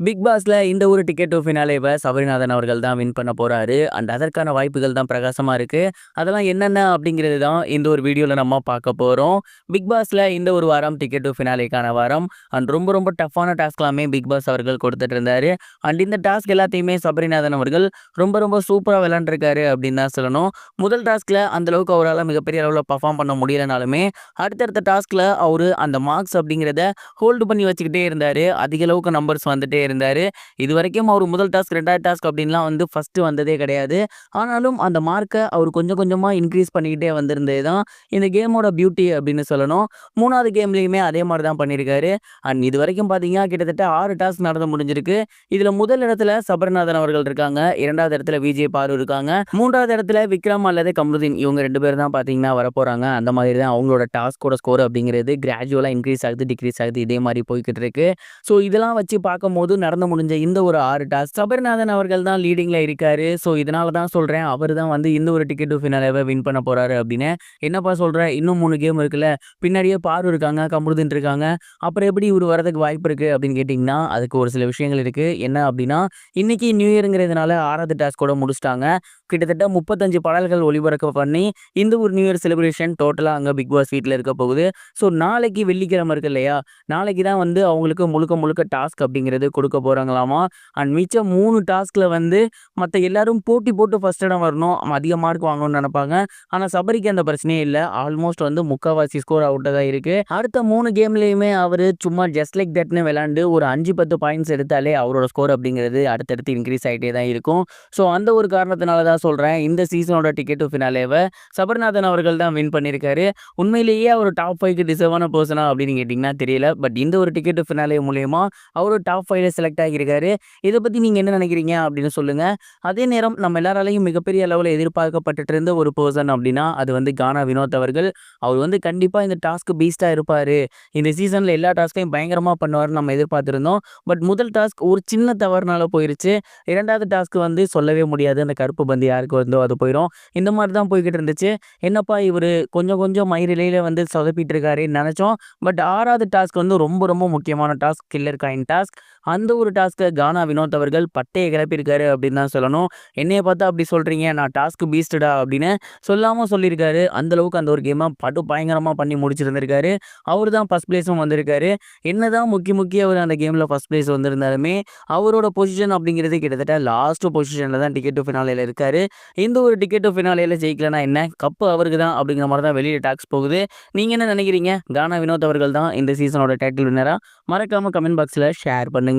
Big பாஸ்ல இந்த ஒரு டிக்கெட் டு ஃபினாலேவ சபரிநாதன் அவர்கள் தான் வின் பண்ண போறாரு. அண்ட் அதற்கான வாய்ப்புகள் தான் பிரகாசமா இருக்கு. அதெல்லாம் என்னென்ன அப்படிங்கிறது தான் இந்த ஒரு வீடியோல நம்ம பார்க்க போறோம். பிக் பாஸ்ல இந்த ஒரு வாரம் டிக்கெட் டு ஃபினாலேக்கான வாரம். அண்ட் ரொம்ப ரொம்ப டஃப்பான டாஸ்க்லாமே பிக் பாஸ் அவர்கள் கொடுத்துட்டு இருந்தாரு. அண்ட் இந்த டாஸ்க் எல்லாத்தையுமே சபரிநாதன் அவர்கள் ரொம்ப ரொம்ப சூப்பரா விளையாண்டுருக்காரு அப்படின்னு தான் சொல்லணும். முதல் டாஸ்க்ல அந்த அளவுக்கு அவரால் மிகப்பெரிய அளவில் பர்ஃபார்ம் பண்ண முடியலனாலுமே அடுத்தடுத்த டாஸ்க்ல அவரு அந்த மார்க்ஸ் அப்படிங்கிறத ஹோல்டு பண்ணி வச்சுக்கிட்டே இருந்தாரு. அதிக அளவுக்கு நம்பர்ஸ் வந்துட்டே இருந்தாரு. இதுவரைக்கும் அவர் முதல் டாஸ்க், 2வது டாஸ்க் அப்படின்லாம் வந்து ஃபர்ஸ்ட் வந்ததே கிடையாது. ஆனாலும் அந்த மார்க்க அவர் கொஞ்சம் கொஞ்சமா இன்க்ரீஸ் பண்ணிக்கிட்டே வந்திருந்தது தான் இந்த கேமோட பியூட்டி அப்படின்னு சொல்லணும். 3வது கேம்லயுமே அதே மாரி தான் பண்ணியிருக்காரு. அண்ட் இதுவரைக்கும் பார்த்தீங்கன்னா, கிட்டத்தட்ட 6 டாஸ்க் நடந்து முடிஞ்சிருக்கு. இதுல முதல் இடத்துல சபரிநாதன் அவர்கள் இருக்காங்க. 2வது இடத்துல விஜய் பாரு இருக்காங்க. 3வது இடத்துல விக்ரம் அல்லது கம்ருதீன் இவங்க 2 பேர் தான் பார்த்தீங்கன்னா வரப்போறாங்க. அந்த மாதிரி தான் அவங்களோட டாஸ்க்கோட ஸ்கோர் அப்படிங்கிறது கிராஜுவலா இன்க்ரீஸ் ஆகுது, டிக்ரீஸ் ஆகுது. இதே மாரி போய்க்கிட்டு இருக்கு. ஸோ இதெல்லாம் வச்சு பார்க்கும்போது நடந்து முடிஞ்ச இந்த ஒரு 6 டாஸ்க் சபரிநாதன் அவர்கள் தான் லீடிங்ல இருக்காரு. ஸோ இதனால தான் சொல்றேன், அவர் தான் வந்து இந்த ஒரு டிக்கெட் டு ஃபினாலேவ வின் பண்ண போறாரு அப்படின்னு. என்னப்பா சொல்ற? இன்னும் 3 கேம் இருக்குல்ல. பின்னாடியே பாரு இருக்காங்க, கமருதீன் இருக்காங்க. அப்புறம் எப்படி இவரு வரதுக்கு வாய்ப்பு இருக்கு அப்படின்னு கேட்டிங்கன்னா, அதுக்கு ஒரு சில விஷயங்கள் இருக்கு. என்ன அப்படின்னா, இன்னைக்கு நியூ இயர்ங்கிறதுனால 6வது டாஸ்க் கூட முடிச்சுட்டாங்க. கிட்டத்தட்ட 35 பாடல்கள் ஒளிபரப்பு பண்ணி இந்த ஒரு நியூ இயர் செலிப்ரேஷன் டோட்டலா அங்க பிக் பாஸ் வீட்ல இருக்க போகுது. ஸோ நாளைக்கு வெள்ளிக்கிழமை இருக்கு இல்லையா? நாளைக்கு தான் வந்து அவங்களுக்கு முழுக்க முழுக்க டாஸ்க் அப்படிங்கிறது கொடுக்க போறாங்களாமா. அண்ட் மிச்சம் 3 டாஸ்க்ல வந்து மத்த எல்லாரும் போட்டி போட்டு ஃபர்ஸ்ட் இடம் வரணும், அதிக மார்க் வாங்கணும்னு நினைப்பாங்க. ஆனா சபரிக்கு அந்த பிரச்சனையே இல்ல. ஆல்மோஸ்ட் வந்து முக்காவாசி ஸ்கோர் அவுட்டா தான் இருக்கு. அடுத்த 3 கேம்லயுமே அவரு சும்மா ஜஸ்ட் லைக் தட்ன்னு விளையாண்டு ஒரு 5, 10 பாயிண்ட்ஸ் எடுத்தாலே அவரோட ஸ்கோர் அப்படிங்கிறது அடுத்தடுத்து இன்க்ரீஸ் ஆயிட்டே தான் இருக்கும். ஸோ அந்த ஒரு காரணத்தினால தான் சொல்றேன், இந்த சீசனோட டிக்கெட் டு ஃபினாலேவ சபரிநாதன் அவர்கள் தான் வின் பண்ணியிருக்காரு. உண்மையிலேயே அவர் டாப் 5க்கு டிசர்வான பர்சனா அப்படின்னு கேட்டிங்கன்னா தெரியல. பட் இந்த ஒரு டிக்கெட் டு ஃபினாலே மூலியமா அவரு டாப் 5ல செலக்ட் ஆகியிருக்காரு. இத பத்தி நீங்க என்ன நினைக்கிறீங்க அப்படின்னு சொல்லுங்க. அதே நேரம் நம்ம எல்லாராலயும் மிகப்பெரிய அளவுல எதிர்பார்க்கப்பட்டுட்டு இருந்த ஒரு பெர்சன் அப்படின்னா, அது வந்து கானா வினோத் அவர்கள். அவர் வந்து கண்டிப்பா இந்த டாஸ்க் பீஸ்ட்டா இருப்பாரு. இந்த சீசன்ல எல்லா டாஸ்க்கையும் பயங்கரமா பண்ணுவாருன்னு நம்ம எதிர்பார்த்திருந்தோம். பட் முதல் டாஸ்க் ஒரு சின்ன தவறுனால போயிருச்சு. 2வது டாஸ்க் வந்து சொல்லவே முடியாது. அந்த கருப்பு பந்து யாருக்கு வந்தோ அது போயிரும். இந்த மாரி தான் போய்க்கிட்டு இருந்துச்சு. என்னப்பா இவரு கொஞ்சம் கொஞ்சம் மயிரிழையில வந்து சொதப்பிட்டு இருக்காரேன்னு நெனச்சோம். பட் 6வது டாஸ்க் வந்து ரொம்ப ரொம்ப முக்கியமான டாஸ்க், கில்லர் காயின் டாஸ்க். அந்த ஒரு டாஸ்க்க கானா வினோத் அவர்கள் பட்டைய கிளப்பியிருக்காரு அப்படின்னு தான் சொல்லணும். என்னைய பார்த்தா அப்படி சொல்றீங்க, நான் டாஸ்க் பீஸ்ட்டா அப்படின்னு சொல்லாம சொல்லியிருக்காரு. அந்த அளவுக்கு அந்த ஒரு கேம படு பயங்கரமா பண்ணி முடிச்சிருந்திருக்காரு. அவரு தான் ஃபர்ஸ்ட் பிளேஸும் வந்திருக்காரு. என்னதான் முக்கி முக்கி அவரு அந்த கேம்ல ஃபர்ஸ்ட் பிளேஸ் வந்திருந்தாலுமே, அவரோட பொசிஷன் அப்படிங்கிறது கிட்டத்தட்ட லாஸ்ட் பொசிஷன்ல தான் டிக்கெட் டு ஃபினாலேல இருக்காரு. இந்த ஒரு டிக்கெட் டு ஃபினாலேல ஜெயிக்கலனா என்ன? கப்பு அவருக்கு தான் அப்படிங்கிற மாரி தான் வெளிய டாக்ஸ் போகுது. நீங்க என்ன நினைக்கிறீங்க? கானா வினோத் அவர்கள் தான் இந்த சீசனோட டைட்டில் வின்னரா? மறக்காம கமெண்ட் பாக்ஸ்ல ஷேர் பண்ணுங்க.